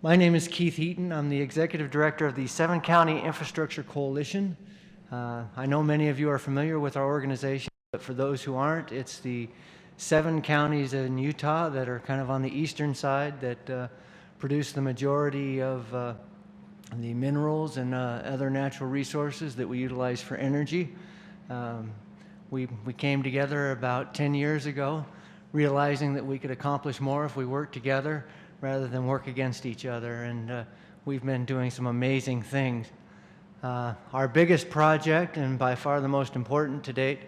My name is Keith Heaton. I'm the Executive Director of the Seven County Infrastructure Coalition. I know many of you are familiar with our organization, but for those who aren't, it's the 7 counties in Utah that are kind of on the eastern side that produce the majority of the minerals and other natural resources that we utilize for energy. We came together about 10 years ago, realizing that we could accomplish more if we worked together rather than work against each other, and we've been doing some amazing things. Our biggest project, and by far the most important to date,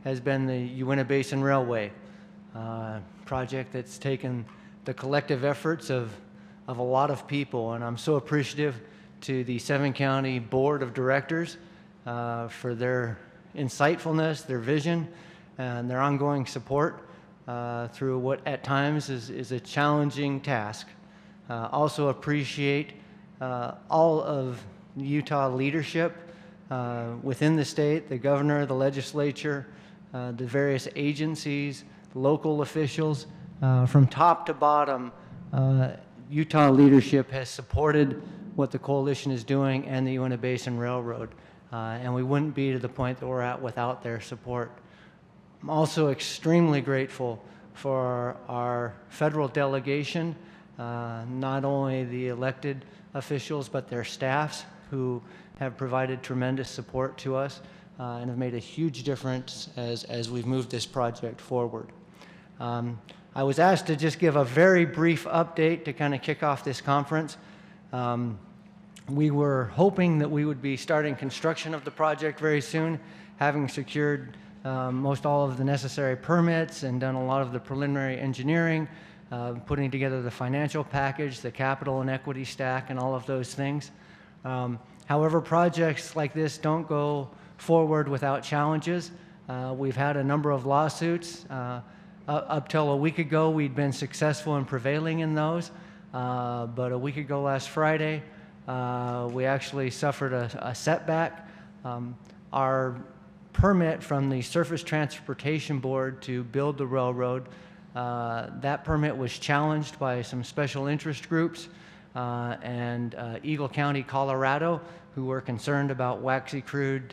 has been the Uinta Basin Railway project that's taken the collective efforts of a lot of people, and I'm so appreciative to the 7 County Board of Directors for their insightfulness, their vision, and their ongoing support through what at times is a challenging task. Also appreciate all of Utah leadership within the state, the governor, the legislature, the various agencies, local officials. From top to bottom, Utah leadership has supported what the coalition is doing and the Uinta Basin Railroad, and we wouldn't be to the point that we're at without their support. I'm also extremely grateful for our federal delegation, not only the elected officials, but their staffs who have provided tremendous support to us and have made a huge difference as we've moved this project forward. I was asked to just give a very brief update to kind of kick off this conference. We were hoping that we would be starting construction of the project very soon, having secured most all of the necessary permits and done a lot of the preliminary engineering, putting together the financial package, the capital and equity stack, and all of those things. However, projects like this don't go forward without challenges. We've had a number of lawsuits. Up till a week ago, we'd been successful in prevailing in those, but a week ago last Friday, we actually suffered a setback. Our permit from the Surface Transportation Board to build the railroad, that permit was challenged by some special interest groups and Eagle County, Colorado, who were concerned about waxy crude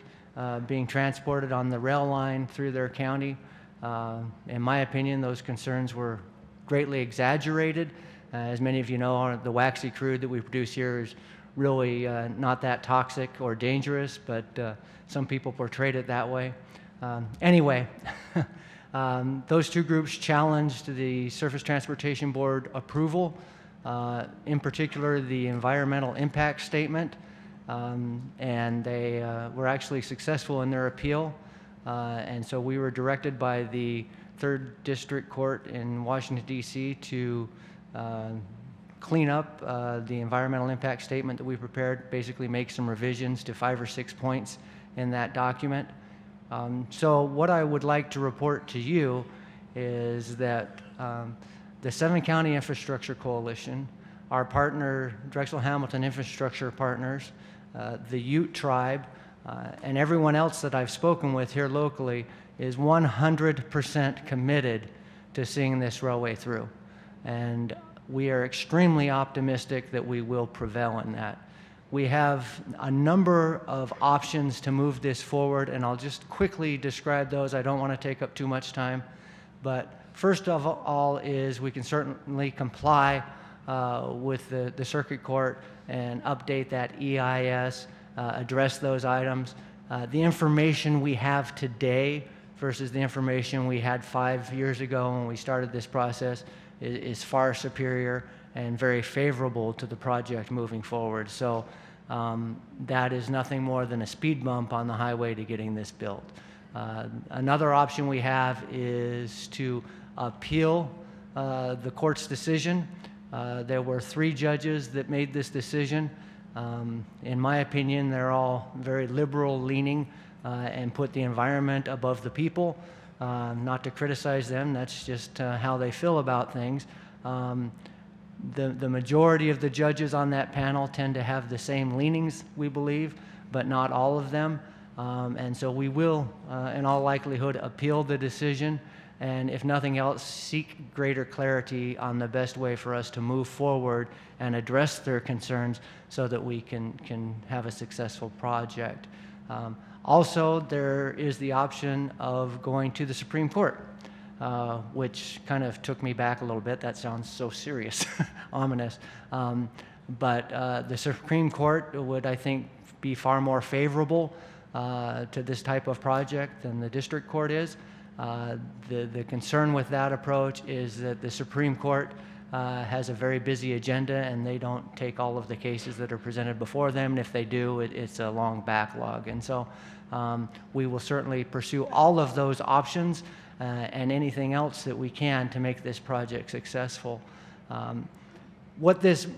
being transported on the rail line through their county. In my opinion, those concerns were greatly exaggerated. As many of you know, the waxy crude that we produce here is really not that toxic or dangerous, but some people portrayed it that way. Anyway, those two groups challenged the Surface Transportation Board approval, in particular the environmental impact statement, and they were actually successful in their appeal. And so we were directed by the 3rd District Court in Washington, D.C. to clean up the environmental impact statement that we prepared, basically make some revisions to 5 or 6 points in that document. So what I would like to report to you is that the 7 County Infrastructure Coalition, our partner, Drexel Hamilton Infrastructure Partners, the Ute Tribe, and everyone else that I've spoken with here locally is 100% committed to seeing this railway through. And we are extremely optimistic that we will prevail in that. We have a number of options to move this forward, and I'll just quickly describe those. I don't want to take up too much time. But first of all is we can certainly comply with the circuit court and update that EIS, address those items. The information we have today versus the information we had 5 years ago when we started this process is far superior and very favorable to the project moving forward. So that is nothing more than a speed bump on the highway to getting this built. Another option we have is to appeal the court's decision. There were 3 judges that made this decision. In my opinion, they're all very liberal leaning and put the environment above the people. Not to criticize them, that's just how they feel about things. The majority of the judges on that panel tend to have the same leanings, we believe, but not all of them. And so we will, in all likelihood, appeal the decision and if nothing else, seek greater clarity on the best way for us to move forward and address their concerns so that we can have a successful project. Also, there is the option of going to the Supreme Court, which kind of took me back a little bit. That sounds so serious, ominous. But the Supreme Court would, I think, be far more favorable to this type of project than the district court is. The concern with that approach is that the Supreme Court has a very busy agenda, and they don't take all of the cases that are presented before them. And if they do, it's a long backlog. And so we will certainly pursue all of those options and anything else that we can to make this project successful. What this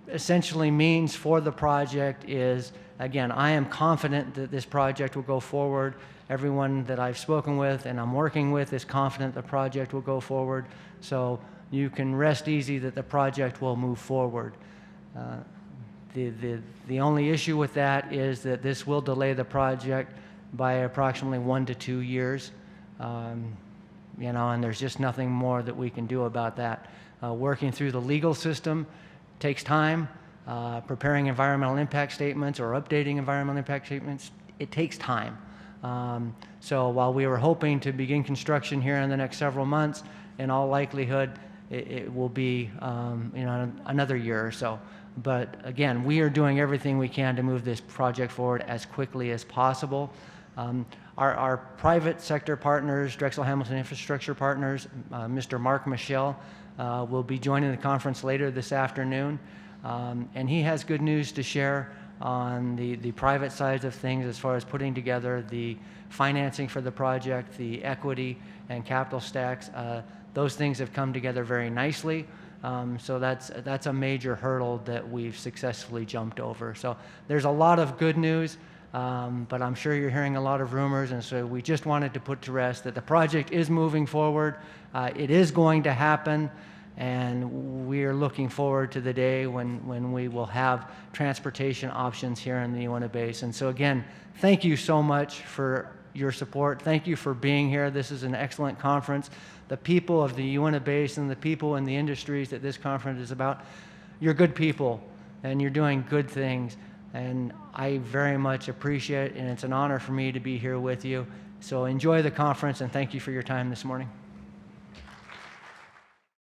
essentially means for the project is, again, I am confident that this project will go forward. Everyone that I've spoken with and I'm working with is confident the project will go forward. So you can rest easy that the project will move forward. The only issue with that is that this will delay the project by approximately 1 to 2 years. And there's just nothing more that we can do about that. Working through the legal system takes time. Preparing environmental impact statements or updating environmental impact statements, it takes time. So while we were hoping to begin construction here in the next several months, in all likelihood, it will be another year or so. But again, we are doing everything we can to move this project forward as quickly as possible. Our private sector partners, Drexel Hamilton Infrastructure Partners, Mr. Mark Michel will be joining the conference later this afternoon. And he has good news to share on the private sides of things as far as putting together the financing for the project, the equity and capital stacks. Those things have come together very nicely. So that's a major hurdle that we've successfully jumped over. So there's a lot of good news, but I'm sure you're hearing a lot of rumors, and so we just wanted to put to rest that the project is moving forward. It is going to happen. And we are looking forward to the day when we will have transportation options here in the Uinta Basin. So again, thank you so much for your support. Thank you for being here. This is an excellent conference. The people of the Uinta Basin, the people in the industries that this conference is about, you're good people and you're doing good things. And I very much appreciate it, and it's an honor for me to be here with you. So enjoy the conference, and thank you for your time this morning.